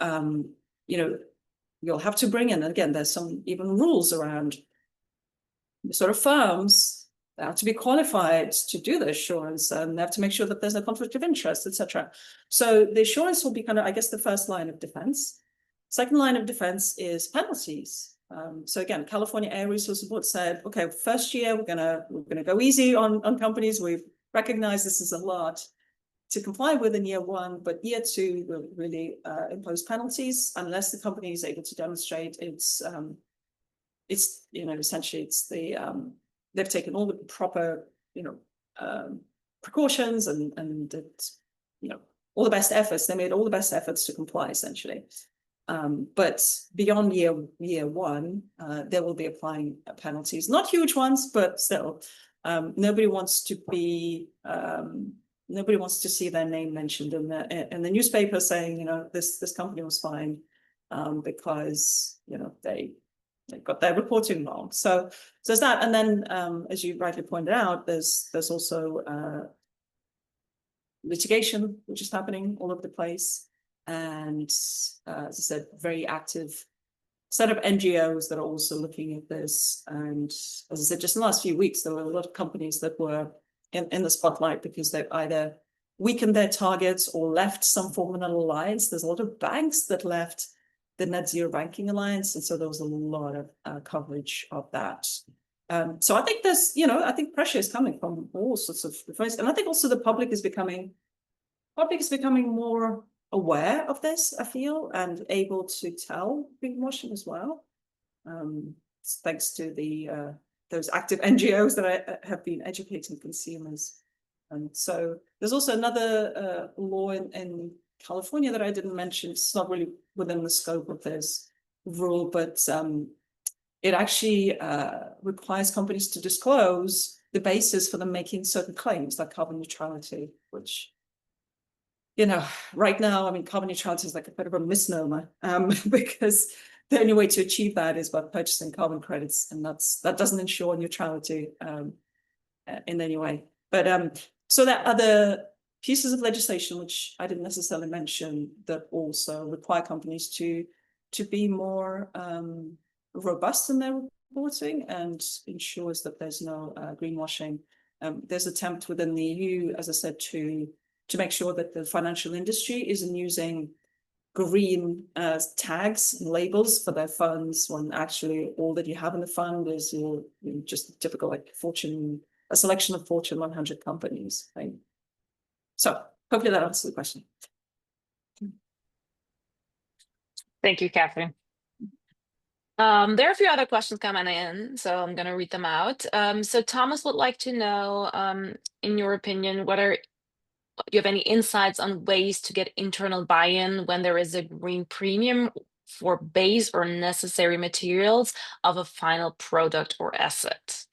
you'll have to bring in, again, there's some even rules around sort of firms that have to be qualified to do the assurance, and they have to make sure that there's no conflict of interest, etc. So the assurance will be kind of, I guess, the first line of defense. Second line of defense is penalties. So again, California Air Resources Board said, okay, first year we're gonna go easy on companies. We've recognized this is a lot to comply with in year 1, but year 2 will really impose penalties unless the company is able to demonstrate essentially it's the they've taken all the proper precautions and it's all the best efforts. They made all the best efforts to comply essentially. But beyond year 1, they will be applying penalties, not huge ones, but still. Nobody wants to see their name mentioned in the newspaper saying this company was fined because they got their reporting wrong. So there's that, and then as you rightly pointed out, there's also litigation which is happening all over the place, and as I said, very active set of NGOs that are also looking at this. And as I said, just in the last few weeks, there were a lot of companies that were in the spotlight because they've either weakened their targets or left some form of an alliance. There's a lot of banks that left the Net Zero Banking Alliance, and so there was a lot of coverage of that. So I think there's, I think pressure is coming from all sorts of folks, and I think also the public is becoming more aware of this, I feel, and able to tell greenwashing as well. Thanks to those active NGOs that have been educating consumers. And so there's also another law in California that I didn't mention. It's not really within the scope of this rule, but it actually requires companies to disclose the basis for them making certain claims, like carbon neutrality, which, right now, I mean, carbon neutrality is like a bit of a misnomer because the only way to achieve that is by purchasing carbon credits, and that doesn't ensure neutrality in any way. But so there are other pieces of legislation which I didn't necessarily mention that also require companies to be more robust in their reporting and ensures that there's no greenwashing. There's attempt within the EU, as I said, to make sure that the financial industry isn't using green tags and labels for their funds when actually all that you have in the fund is just typical like a selection of Fortune 100 companies, right? So hopefully that answers the question. Thank you, Catherine. There are a few other questions coming in, so I'm going to read them out. So Thomas would like to know, in your opinion, whether you have any insights on ways to get internal buy-in when there is a green premium for base or necessary materials of a final product or asset.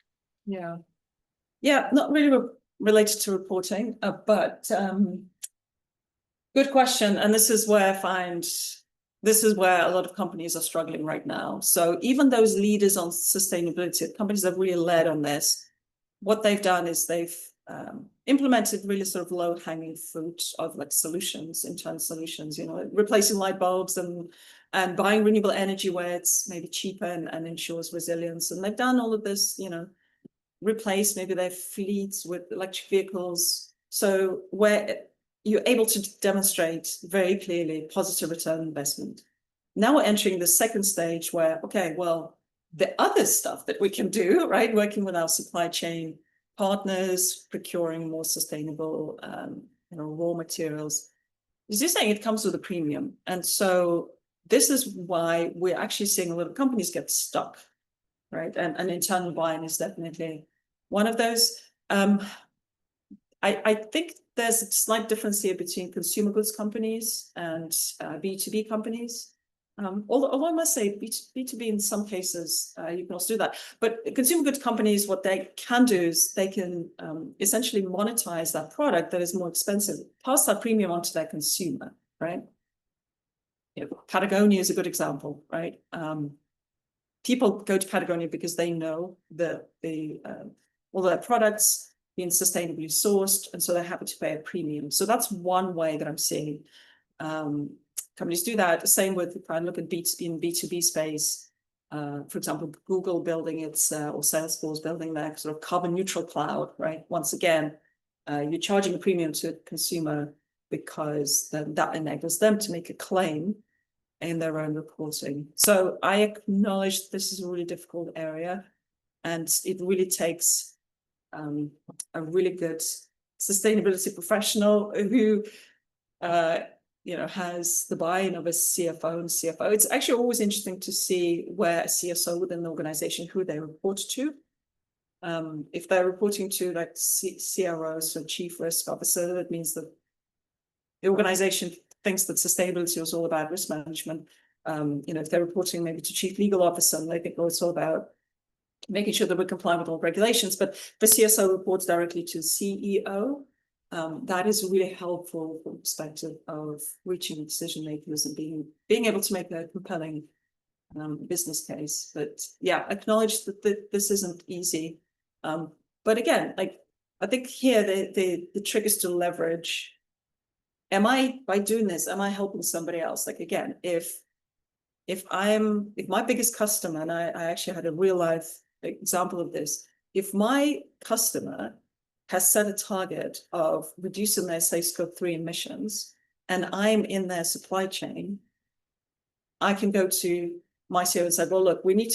Yeah, not really related to reporting, but good question. And this is where a lot of companies are struggling right now. So even those leaders on sustainability, companies that have really led on this, what they've done is they've implemented really sort of low-hanging fruit of like solutions, internal solutions, replacing light bulbs and buying renewable energy where it's maybe cheaper and ensures resilience. And they've done all of this, replace maybe their fleets with electric vehicles. So where you're able to demonstrate very clearly positive return on investment. Now we're entering the second stage where, okay, well, the other stuff that we can do, right? Working with our supply chain partners, procuring more sustainable, raw materials. As you're saying, it comes with a premium. And so this is why we're actually seeing a lot of companies get stuck, right? And internal buying is definitely one of those. I think there's a slight difference here between consumer goods companies and B2B companies. Although I must say B2B in some cases, you can also do that. But consumer goods companies, what they can do is they can essentially monetize that product that is more expensive, pass that premium on to their consumer, right? Patagonia is a good example, right? People go to Patagonia because they know all their products being sustainably sourced, and so they're happy to pay a premium. So that's one way that I'm seeing companies do that. Same with, if I look at B2B and B2B space, for example, Google building its, or Salesforce building their sort of carbon neutral cloud, right? Once again, you're charging a premium to a consumer because that enables them to make a claim in their own reporting. So I acknowledge this is a really difficult area, and it really takes a really good sustainability professional who has the buy-in of a CFO and CFO. It's actually always interesting to see where a CSO within the organization, who they report to. If they're reporting to like CRO, so Chief Risk Officer, that means that the organization thinks that sustainability is all about risk management. If they're reporting maybe to Chief Legal Officer, and they think, oh, it's all about making sure that we comply with all regulations. But the CSO reports directly to CEO. That is really helpful from the perspective of reaching decision makers and being able to make a compelling business case. But yeah, acknowledge that this isn't easy. But again, I think here the trick is to leverage. By doing this, am I helping somebody else? Like again, if my biggest customer, and I actually had a real life example of this, if my customer has set a target of reducing their, say, Scope 3 emissions, and I'm in their supply chain, I can go to my CEO and say, well, look, we'll need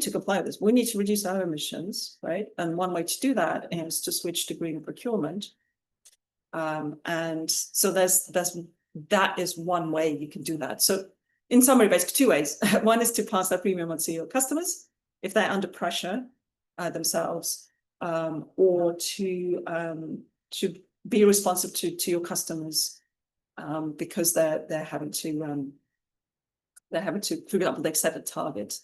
to comply with this. We need to reduce our emissions, right? And one way to do that is to switch to green procurement. And so that is one way you can do that. So in summary, basically two ways. One is to pass that premium on to your customers if they're under pressure themselves, or to be responsive to your customers because they're having to, for example, they've set a target,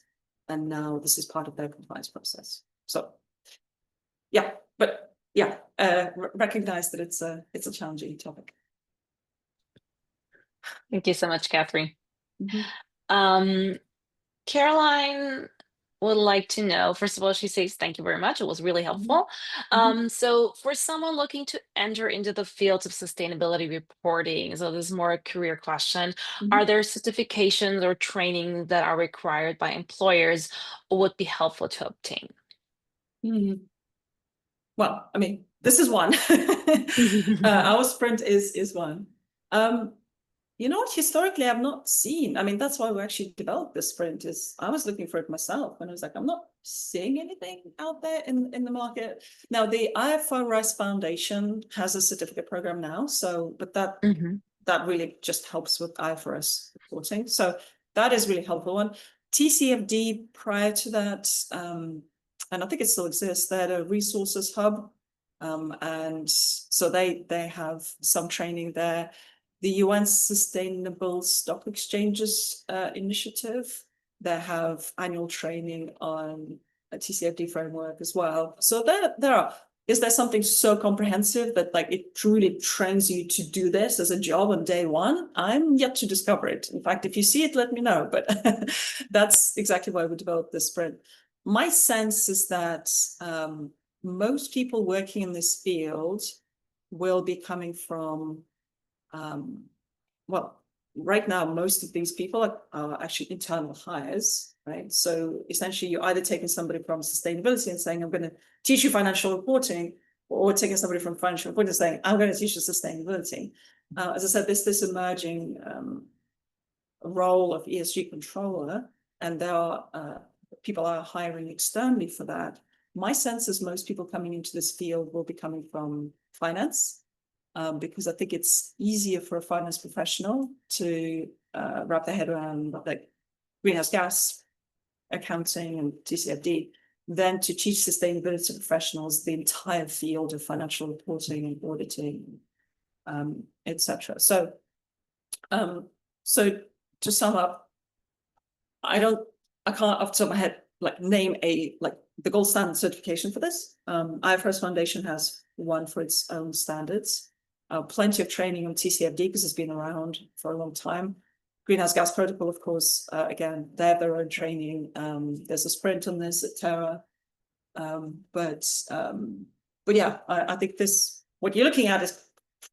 and now this is part of their compliance process. So, yeah, but yeah, recognize that it's a challenging topic. Thank you so much, Catherine. Mm-hmm. Caroline would like to know, first of all, she says, thank you very much. It was really helpful. Mm-hmm. So for someone looking to enter into the fields of sustainability reporting, so this is more a career question, are there certifications or training that are required by employers or would be helpful to obtain? Mm-hmm. Well, I mean, this is one. Our sprint is one. You know what, historically, I've not seen. I mean, that's why we actually developed this sprint. Is I was looking for it myself, and I was like, I'm not seeing anything out there in the market. Now, the IFRS Foundation has a certificate program now, so but that really just helps with IFRS reporting. So that is really helpful. One TCFD prior to that, and I think it still exists. They had a resources hub, and so they have some training there. The UN Sustainable Stock Exchanges initiative, they have annual training on a TCFD framework as well. So there are. Is there something so comprehensive that like it truly trains you to do this as a job on day one? I'm yet to discover it. In fact, if you see it, let me know. But that's exactly why we developed this sprint. My sense is that most people working in this field will be coming from well, right now, most of these people are actually internal hires, right? So essentially, you're either taking somebody from sustainability and saying, I'm going to teach you financial reporting, or taking somebody from financial reporting and saying, I'm going to teach you sustainability. As I said, this emerging role of ESG controller, and there are people are hiring externally for that. My sense is most people coming into this field will be coming from finance. Because I think it's easier for a finance professional to wrap their head around like greenhouse gas accounting and TCFD than to teach sustainability professionals the entire field of financial reporting and auditing, etc. So to sum up, I can't off the top of my head like name the gold standard certification for this. IFRS Foundation has one for its own standards. Plenty of training on TCFD because it's been around for a long time. Greenhouse Gas Protocol, of course, again, they have their own training. There's a sprint on this at Terra. But yeah, I think what you're looking at is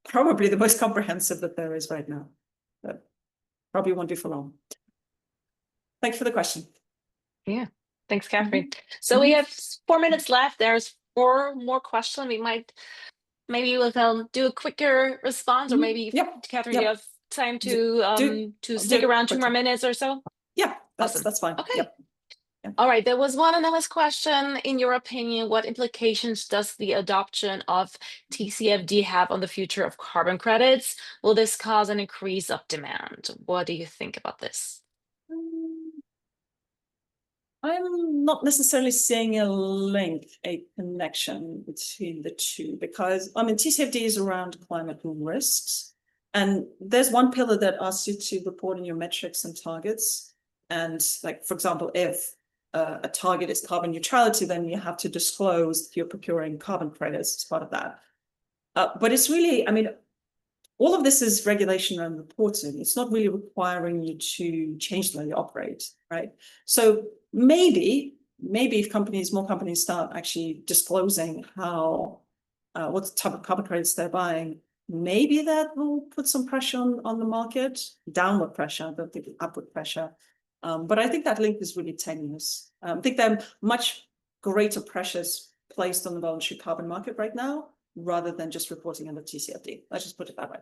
probably the most comprehensive that there is right now. But probably won't be for long. Thanks for the question. Yeah, thanks, Catherine. So we have 4 minutes left. There's 4 more questions. Maybe we'll do a quicker response, or maybe Catherine, do you have time to stick around 2 more minutes or so? Yeah, awesome. That's fine. Okay. Yep. All right. There was one analyst question. In your opinion, what implications does the adoption of TCFD have on the future of carbon credits? Will this cause an increase of demand? What do you think about this? I'm not necessarily seeing a connection between the two, because I mean TCFD is around climate risks, and there's one pillar that asks you to report on your metrics and targets. And like, for example, if a target is carbon neutrality, then you have to disclose that you're procuring carbon credits as part of that. But it's really, I mean, all of this is regulation and reporting. It's not really requiring you to change the way you operate, right? So maybe if more companies start actually disclosing what type of carbon credits they're buying, maybe that will put some pressure on the market, downward pressure. I don't think upward pressure. But I think that link is really tenuous. I think there are much greater pressures placed on the voluntary carbon market right now rather than just reporting under TCFD. Let's just put it that way.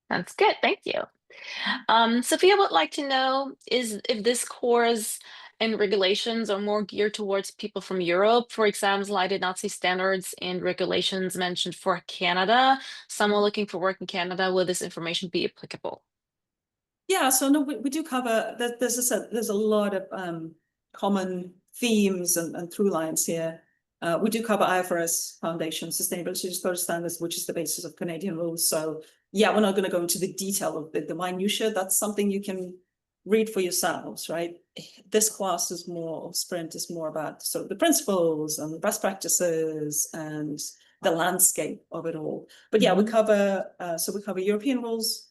That's good. Thank you. Sophia would like to know is if this course and regulations are more geared towards people from Europe. For example, I did not see standards and regulations mentioned for Canada. Someone looking for work in Canada, will this information be applicable? Yeah, so no, we do cover, there's a lot of common themes and through lines here. We do cover IFRS Foundation Sustainability Disclosure Standards, which is the basis of Canadian rules. So yeah, we're not going to go into the detail of the minutiae. That's something you can read for yourselves, right? This class is more, Sprint is more about sort of the principles and the best practices and the landscape of it all. But yeah, we cover, so we cover European rules,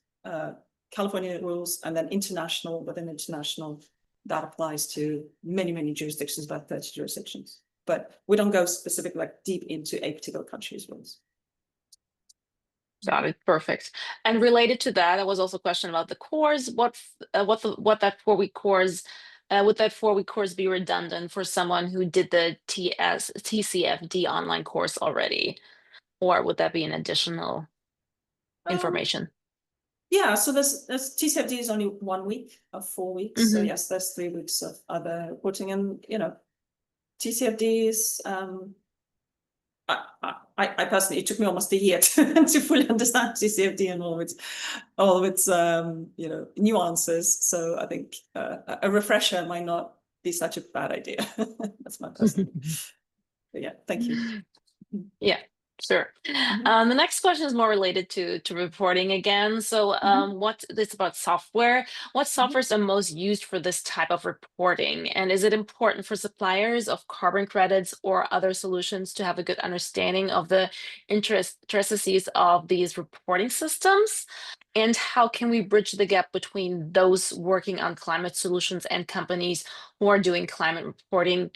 California rules, and then international, within international, that applies to many, many jurisdictions, about 30 jurisdictions. But we don't go specifically like deep into a particular country's rules. Got it. Perfect. And related to that, there was also a question about the course. What that 4-week course would that 4-week course be redundant for someone who did the TCFD online course already, or would that be an additional information? Yeah, so there's TCFD is only 1 week of 4 weeks. So yes, there's 3 weeks of other reporting, and TCFDs. I personally, it took me almost a year to fully understand TCFD and all of its nuances. So I think a refresher might not be such a bad idea. That's my personal. But yeah, thank you. Yeah, sure. The next question is more related to reporting again. So what it's about software. What softwares are most used for this type of reporting? And is it important for suppliers of carbon credits or other solutions to have a good understanding of the intricacies of these reporting systems? And how can we bridge the gap between those working on climate solutions and companies who are doing climate reporting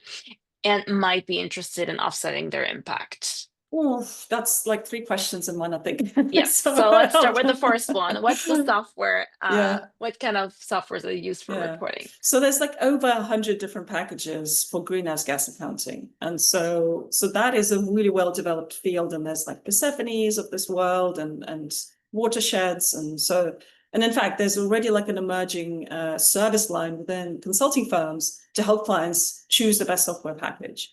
and might be interested in offsetting their impact? Oh, that's like 3 questions in one, I think. Yes. So let's start with the first one. What's the software? What kind of softwares are used for reporting? So there's like over 100 different packages for greenhouse gas accounting. And so that is a really well-developed field. And there's like Persephones of this world and watersheds. And in fact, there's already like an emerging service line within consulting firms to help clients choose the best software package.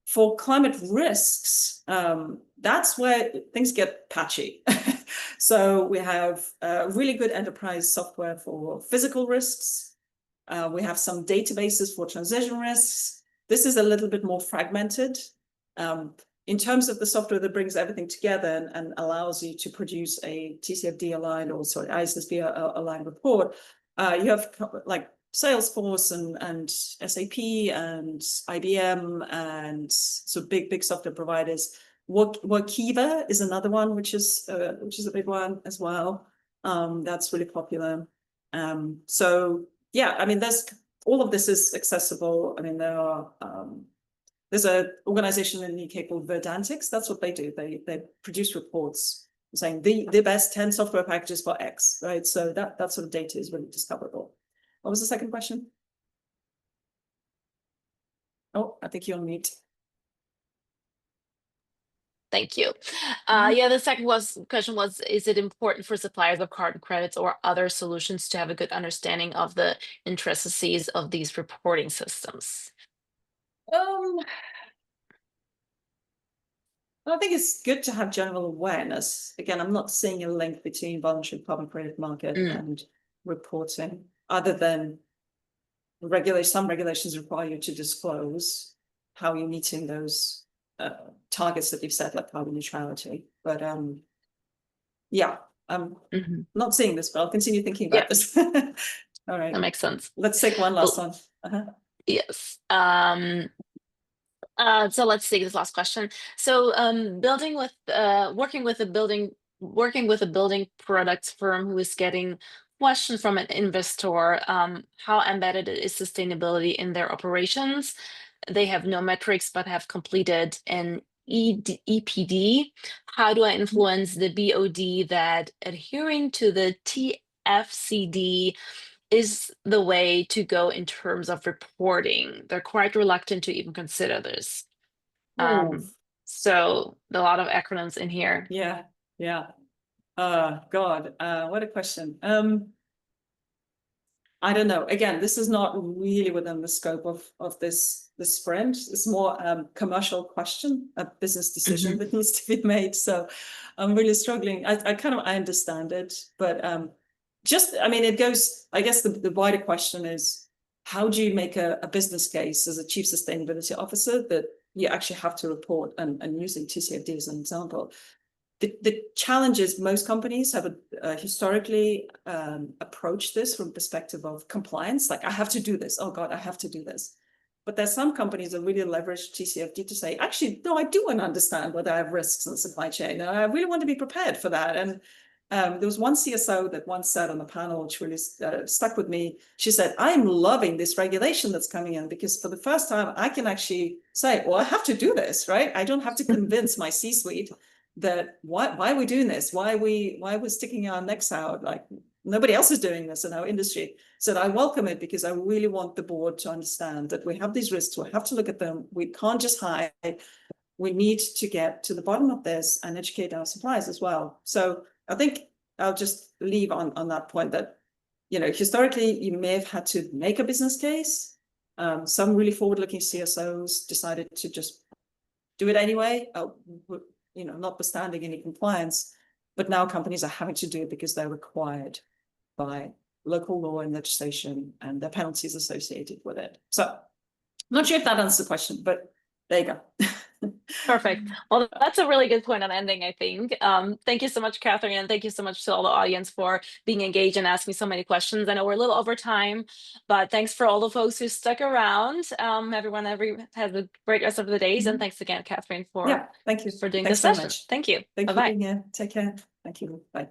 For climate risks, that's where things get patchy. So we have really good enterprise software for physical risks. We have some databases for transition risks. This is a little bit more fragmented. In terms of the software that brings everything together and allows you to produce a TCFD aligned or sorry, ISSB aligned report, you have like Salesforce and SAP and IBM and so big software providers. Workiva is another one, which is a big one as well. That's really popular. So yeah, I mean, there's all of this is accessible. I mean, there's an organization in the UK called Verdantics. That's what they do. They produce reports saying the best 10 software packages for X, right? So that sort of data is really discoverable. What was the second question? Oh, I think you're on mute. Thank you. Yeah, the second question was, is it important for suppliers of carbon credits or other solutions to have a good understanding of the intricacies of these reporting systems? I think it's good to have general awareness. Again, I'm not seeing a link between voluntary carbon credit market and reporting, other than some regulations require you to disclose how you're meeting those targets that you've set, like carbon neutrality. But yeah, I'm not seeing this, but I'll continue thinking about this. All right. That makes sense. Let's take one last one. Yes. So let's take this last question. So working with a building products firm who is getting questions from an investor, how embedded is sustainability in their operations? They have no metrics but have completed an EPD. How do I influence the BOD that adhering to the TFCD is the way to go in terms of reporting? They're quite reluctant to even consider this. So a lot of acronyms in here. Yeah, yeah. God, what a question. I don't know. Again, this is not really within the scope of this sprint. It's more commercial question, a business decision that needs to be made. So I'm really struggling. I understand it, but I mean, it goes, I guess the wider question is, how do you make a business case as a chief sustainability officer that you actually have to report, and using TCFD as an example? The challenge is most companies have historically approached this from perspective of compliance. Like, I have to do this. Oh God, I have to do this. But there's some companies that really leverage TCFD to say, actually, no, I do want to understand whether I have risks in the supply chain. And I really want to be prepared for that. And there was one CSO that once said on the panel, which really stuck with me. She said, I'm loving this regulation that's coming in, because for the first time, I can actually say, well, I have to do this, right? I don't have to convince my C-suite that why are we doing this? Why are we sticking our necks out? Like, nobody else is doing this in our industry. So I welcome it, because I really want the board to understand that we have these risks. We have to look at them. We can't just hide. We need to get to the bottom of this and educate our suppliers as well. So I think I'll just leave on that point that, historically, you may have had to make a business case. Some really forward-looking CSOs decided to just do it anyway, notwithstanding any compliance. But now companies are having to do it because they're required by local law and legislation, and the penalties associated with it. So I'm not sure if that answers the question, but there you go. Perfect. Well, that's a really good point on ending, I think. Thank you so much, Katherine, and thank you so much to all the audience for being engaged and asking so many questions. I know we're a little over time, but thanks for all the folks who stuck around. Everyone has a great rest of the days, and thanks again, Katherine, Thank you for doing Thanks this very session. much. Thank you. Thank you for Bye-bye. being here. Take care. Thank you. Bye.